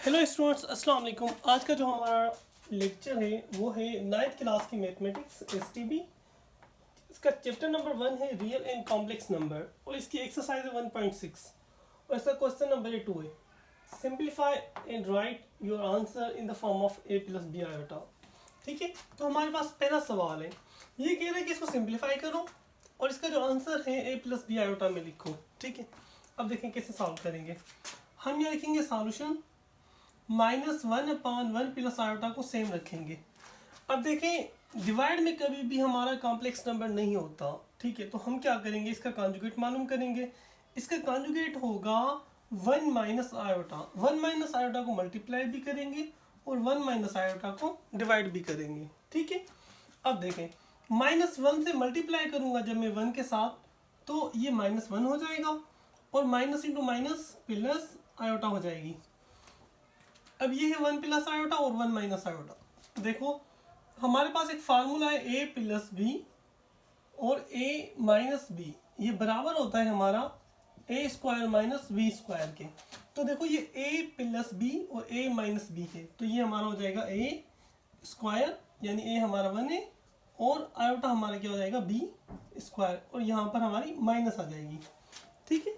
Hello students, अस्सलाम वालेकुम। आज का जो हमारा लेक्चर है वो है 9th क्लास की मैथमेटिक्स एसटीबी। इसका चैप्टर नंबर 1 है रियल एंड कॉम्प्लेक्स नंबर और इसकी एक्सरसाइज है 1.6 और इसका क्वेश्चन नंबर 2 है simplify and write your answer in the form of a plus B iota. ठीक है, तो हमारे पास पहला सवाल है, ये कह रहा है कि इसको सिंप्लीफाई करो और इसका जो आंसर है a प्लस बी आयोटा में लिखो। ठीक है, अब देखें कैसे सॉल्व करेंगे। हम यहाँ लिखेंगे सॉल्यूशन -1/1 प्लस आयोटा को सेम रखेंगे। अब देखें डिवाइड में कभी भी हमारा कॉम्प्लेक्स नंबर नहीं होता। ठीक है, तो हम क्या करेंगे, इसका कॉन्जुगेट मालूम करेंगे। इसका कॉन्जुगेट होगा 1 माइनस आयोटा। 1 माइनस आयोटा को मल्टीप्लाई भी करेंगे और 1 माइनस आयोटा को डिवाइड भी करेंगे। ठीक है, अब देखें -1 से मल्टीप्लाई करूंगा जब मैं 1 के साथ, तो ये -1 हो जाएगा और minus into minus plus iota हो जाएगी। अब ये है 1 प्लस आयोटा और 1 माइनस आयोटा। देखो हमारे पास एक फार्मूला है a प्लस बी और a माइनस बी, ये बराबर होता है हमारा a square minus B square के। तो देखो ये a प्लस बी और a माइनस बी है, तो ये हमारा हो जाएगा a स्क्वायर, यानी a हमारा 1 है और आयोटा हमारा क्या हो जाएगा b स्क्वायर, और यहाँ पर हमारी माइनस आ जाएगी। ठीक है,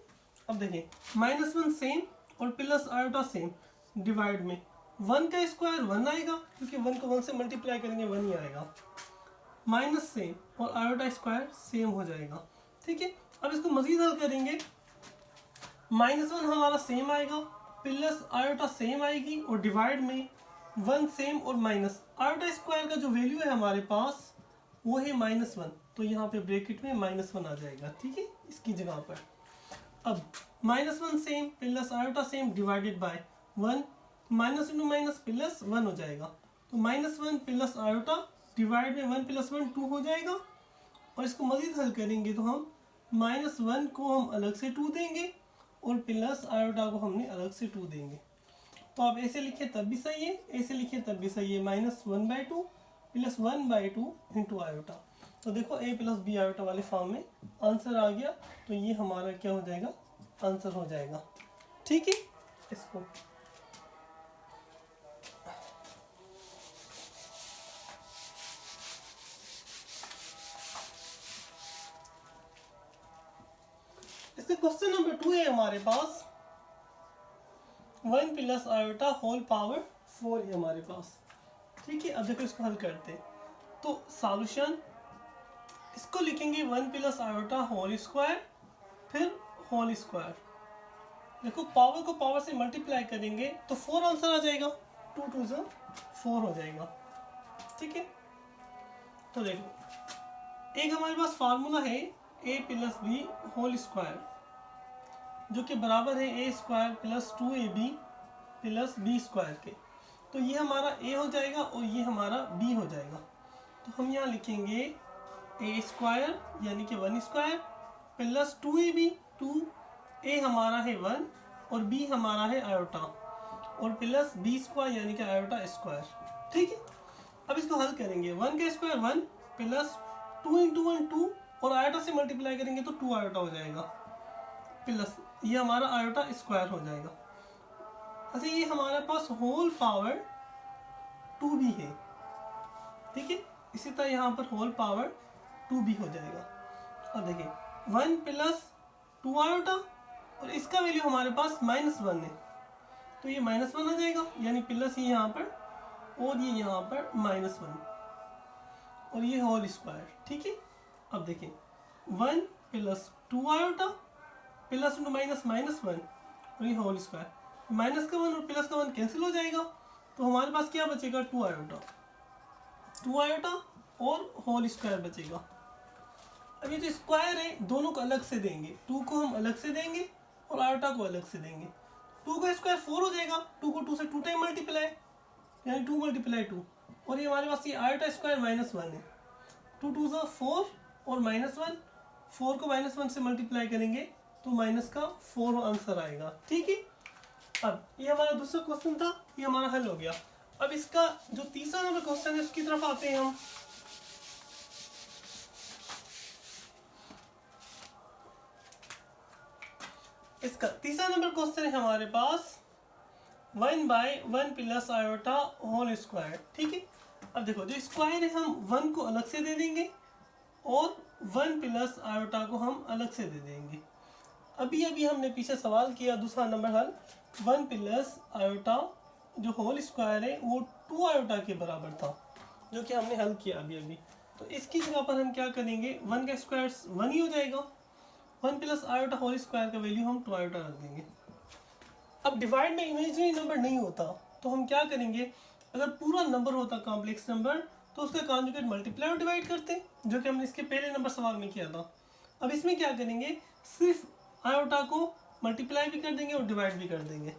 अब देखें -1 सेम और प्लस आयोटा सेम। डिवाइड में 1 का स्क्वायर 1 आएगा, क्योंकि 1 को 1 से मल्टीप्लाई करेंगे 1 ही आएगा। माइनस सेम और आयोटा स्क्वायर सेम हो जाएगा। ठीक है, अब इसको मजीद हल करेंगे। -1 हमारा सेम आएगा, प्लस आयोटा सेम आएगी और डिवाइड में 1 सेम और माइनस आयोटा स्क्वायर का जो वैल्यू है हमारे पास वो है -1, तो यहाँ पे ब्रैकेट में -1 आ जाएगा। ठीक है, इसकी जगह पर अब -1 same plus iota same divided by 1, minus into minus plus 1 हो जाएगा, तो -1 प्लस आयोटा डिवाइड में 1 प्लस 1 2 हो जाएगा। और इसको मजीद हल करेंगे तो हम -1 को हम अलग से 2 देंगे और प्लस आयोटा को हमने अलग से 2 देंगे। तो आप ऐसे लिखे तब भी सही है, ऐसे लिखे तब भी सही है। -1/2 प्लस 1/2 इंटू आयोटा। तो देखो a प्लस बी आयोटा वाले फॉर्म में आंसर आ गया, तो ये हमारा क्या हो जाएगा, आंसर हो जाएगा। ठीक है, इसको इसका क्वेश्चन नंबर 2 है हमारे पास 1 प्लस आयोटा होल पावर 4 है हमारे पास। ठीक है, अब देखो इसको हल करते हैं। तो सॉल्यूशन इसको लिखेंगे 1 प्लस आयोटा होल स्क्वायर फिर होल स्क्वायर। देखो पावर को पावर से मल्टीप्लाई करेंगे तो 4 आंसर आ जाएगा, 2 2 से 4 हो जाएगा। ठीक है, तो देखो एक हमारे पास फार्मूला है a plus B whole square, जो कि बराबर है a square plus 2ab plus B square के। तो ये हमारा a हो जाएगा और ये हमारा b हो जाएगा। तो हम यहाँ लिखेंगे a स्क्वायर यानी कि 1 स्क्वायर प्लस 2ab, 2a हमारा है 1 और b हमारा है आयोटा, और प्लस b स्क्वायर यानी कि आयोटा स्क्वायर। ठीक है, अब इसको हल करेंगे। 1 का स्क्वायर 1 प्लस 2 इंटू 1 2 और आयोटा से मल्टीप्लाई करेंगे तो 2 आयोटा हो जाएगा, प्लस ये हमारा आयोटा स्क्वायर हो जाएगा। अच्छा, ये हमारे पास होल पावर 2 भी है। ठीक है, इसी तरह यहाँ पर होल पावर 2 भी हो जाएगा। अब देखिए 1 प्लस 2 आयोटा और इसका वैल्यू हमारे पास -1 है, तो ये -1 आ जाएगा, यानी प्लस ये यहाँ पर और ये यहाँ पर -1 और ये होल स्क्वायर। ठीक है, अब देखिए 1 plus 2 iota plus into minus -1 और ये होल स्क्वायर, माइनस का 1 और प्लस का 1 कैंसिल हो जाएगा, तो हमारे पास क्या बचेगा, 2 आयोटा और होल स्क्वायर बचेगा। अब ये जो स्क्वायर है दोनों को अलग से देंगे, 2 को हम अलग से देंगे और आयोटा को अलग से देंगे। 2 का स्क्वायर 4 हो जाएगा, 2 को 2 से 2 टाइम मल्टीप्लाई, यानी 2 × 2, और ये हमारे पास ये आयोटा स्क्वायर -1 है, 2 2 से 4 और -1, 4 को -1 से मल्टीप्लाई करेंगे तो माइनस का 4 आंसर आएगा। ठीक है, अब ये हमारा दूसरा क्वेश्चन था, ये हमारा हल हो गया। अब इसका जो तीसरा नंबर क्वेश्चन है उसकी तरफ आते हैं हम। इसका तीसरा नंबर क्वेश्चन है हमारे पास 1 by 1 plus iota whole square. ठीक है, अब देखो जो स्क्वायर है हम 1 को अलग से दे देंगे और 1 प्लस आयोटा को हम अलग से दे देंगे। अभी अभी हमने पीछे सवाल किया दूसरा नंबर हल, 1 प्लस आयोटा जो होल स्क्वायर है वो 2 आयोटा के बराबर था, जो कि हमने हल किया अभी अभी। तो इसकी जगह पर हम क्या करेंगे, 1 का स्क्वायर 1 ही हो जाएगा, 1 प्लस आयोटा होल स्क्वायर का वैल्यू हम 2 आयोटा रख देंगे। अब डिवाइड में इमेजिनरी नंबर नहीं होता तो हम क्या करेंगे, अगर पूरा नंबर होता कॉम्प्लेक्स नंबर तो उसका कॉन्जुगेट मल्टीप्लाई और डिवाइड करते, जो कि हमने इसके पहले नंबर सवाल में किया था। अब इसमें क्या करेंगे, सिर्फ आयोटा को मल्टीप्लाई भी कर देंगे और डिवाइड भी कर देंगे।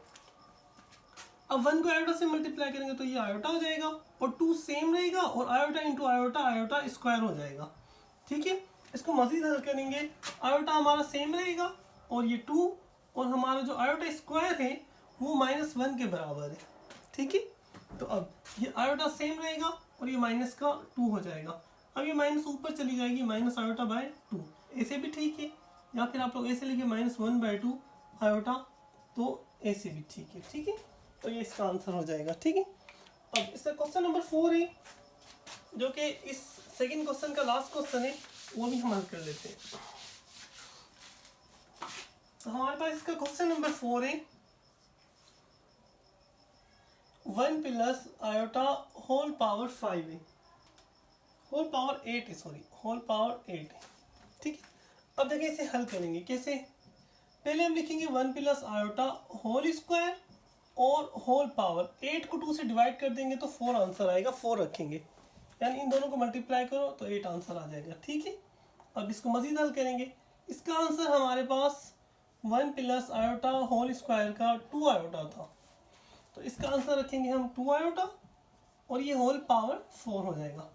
अब 1 को आयोटा से मल्टीप्लाई करेंगे तो ये आयोटा हो जाएगा और 2 सेम रहेगा और iota into iota iota square हो जाएगा। ठीक है, इसको मजीद हल करेंगे, आयोटा हमारा सेम रहेगा और ये 2 और हमारा जो आयोटा स्क्वायर है वो -1 के बराबर है। ठीक है, तो अब ये आयोटा सेम रहेगा और ये माइनस का 2 हो जाएगा। अब ये माइनस ऊपर चली जाएगी, माइनस आयोटा बाय 2, ऐसे भी ठीक है, या फिर आप लोग ऐसे लिखे -1/2 आयोटा, तो ऐसे भी ठीक है। ठीक है, तो ये इसका आंसर हो जाएगा। ठीक है, अब इसका क्वेश्चन नंबर 4 है, जो कि इस सेकंड क्वेश्चन का लास्ट क्वेश्चन है, वो भी हम हल कर लेते हैं। तो हमारे पास इसका क्वेश्चन नंबर 4 है, 1 प्लस आयोटा होल पावर 5 है, होल पावर 8 है, सॉरी होल पावर 8 है। ठीक है, अब देखिए इसे हल करेंगे कैसे। पहले हम लिखेंगे 1 प्लस आयोटा होल स्क्वायर और होल पावर 8 को 2 से डिवाइड कर देंगे तो 4 आंसर आएगा, 4 रखेंगे, यानी इन दोनों को मल्टीप्लाई करो तो 8 आंसर आ जाएगा। ठीक है, अब इसको मजीद हल करेंगे। इसका आंसर हमारे पास 1 प्लस आयोटा होल स्क्वायर का 2 आयोटा था, तो इसका आंसर रखेंगे हम 2 आयोटा और ये होल पावर 4 हो जाएगा।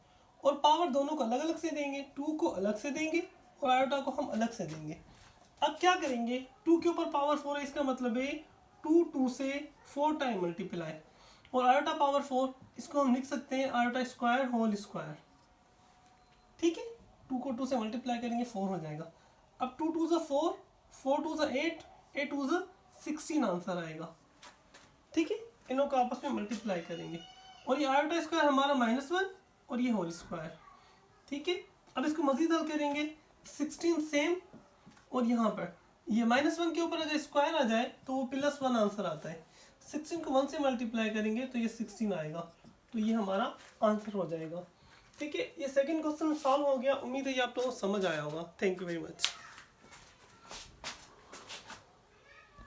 और पावर दोनों को अलग अलग से देंगे, 2 को अलग से देंगे और आयोटा को हम अलग से देंगे। अब क्या करेंगे, 2 के ऊपर पावर 4 है, इसका मतलब है 2 से 4 टाइम मल्टीप्लाई, और आयोटा पावर 4 इसको हम लिख सकते हैं आयोटा स्क्वायर होल स्क्वायर। ठीक है, 2 को 2 से मल्टीप्लाई करेंगे 4 हो जाएगा। अब 2 2 4, 4 2 8, 8 2 16 आंसर आएगा। ठीक है, इनों को आपस में मल्टीप्लाई करेंगे और ये आयोटा स्क्वायर हमारा -1 और ये होल स्क्वायर। ठीक है, अब इसको मजीद हल करेंगे, 16 सेम और यहाँ पर ये -1 के ऊपर अगर स्क्वायर आ जाए तो वो +1 आंसर आता है। 16 को 1 से मल्टीप्लाई करेंगे तो ये 16 आएगा, तो ये हमारा आंसर हो जाएगा। ठीक है, ये सेकंड क्वेश्चन सॉल्व हो गया। उम्मीद है ये आप लोगों को समझ आया होगा। Thank you very much.